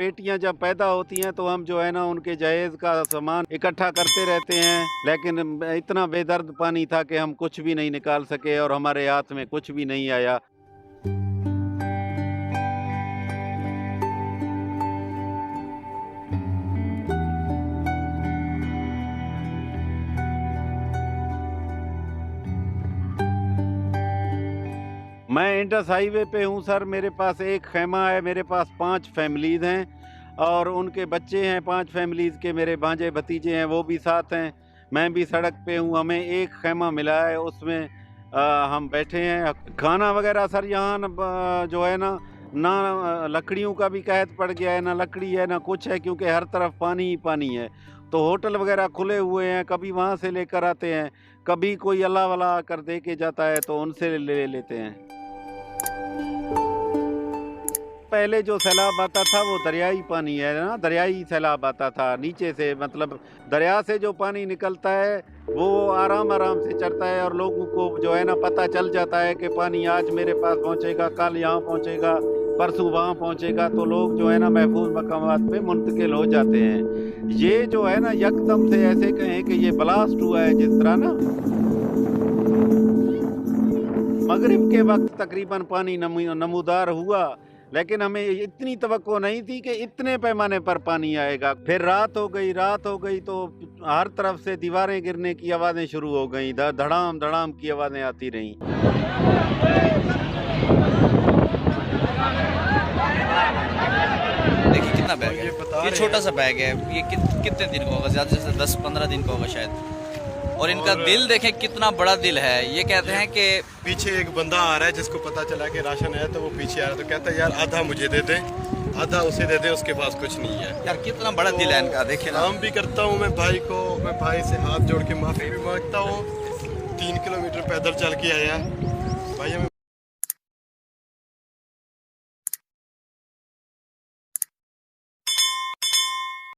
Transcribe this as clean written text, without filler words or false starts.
बेटियां जब पैदा होती हैं तो हम जो है ना उनके जहेज का सामान इकट्ठा करते रहते हैं, लेकिन इतना बेदर्द पानी था कि हम कुछ भी नहीं निकाल सके और हमारे हाथ में कुछ भी नहीं आया। मैं इंडस हाईवे पे हूँ सर, मेरे पास एक खेमा है, मेरे पास 5 फैमिलीज़ हैं और उनके बच्चे हैं, 5 फैमिलीज़ के मेरे भांजे भतीजे हैं, वो भी साथ हैं। मैं भी सड़क पे हूँ, हमें एक खेमा मिला है, उसमें हम बैठे हैं। खाना वगैरह सर यहाँ जो है ना लकड़ियों का भी कहत पड़ गया है, ना लकड़ी है ना कुछ है, क्योंकि हर तरफ पानी ही पानी है। तो होटल वगैरह खुले हुए हैं, कभी वहाँ से लेकर आते हैं, कभी कोई अल्लाह वला कर दे के जाता है तो उनसे ले लेते हैं। पहले जो सैलाब आता था वो दरियाई पानी है ना, दरियाई सैलाब आता था नीचे से, मतलब दरिया से जो पानी निकलता है वो आराम आराम से चढ़ता है और लोगों को जो है ना पता चल जाता है कि पानी आज मेरे पास पहुंचेगा, कल यहाँ पहुंचेगा, परसों वहाँ पहुंचेगा, तो लोग जो है ना महफूज मकामात पे मुंतकिल हो जाते हैं। ये जो है ना यकदम से ऐसे कहें कि ये ब्लास्ट हुआ है जिस तरह ना, मगरिब के वक्त तकरीबन पानी नमूदार हुआ, लेकिन हमें इतनी तवक्को नहीं थी कि इतने पैमाने पर पानी आएगा। फिर रात हो गई तो हर तरफ से दीवारें गिरने की आवाज़ें शुरू हो गई, धड़ाम धड़ाम की आवाज़ें आती रहीं। देखिए कितना बैग है, ये छोटा सा बैग है, ये कितने दिन का होगा, ज़्यादा से 10-15 दिन का होगा शायद। और इनका दिल देखें कितना बड़ा दिल है। ये कहते हैं कि पीछे एक बंदा आ रहा है जिसको पता चला कि राशन है, तो वो पीछे आ रहा है, तो कहता है यार आधा मुझे दे दें, आधा उसे दे दें, उसके पास कुछ नहीं है। यार कितना बड़ा दिल है इनका, देखिए ना। काम भी करता हूँ मैं भाई से हाथ जोड़ के माफ़ी भी मांगता हूँ। 3 किलोमीटर पैदल चल के आया भाई।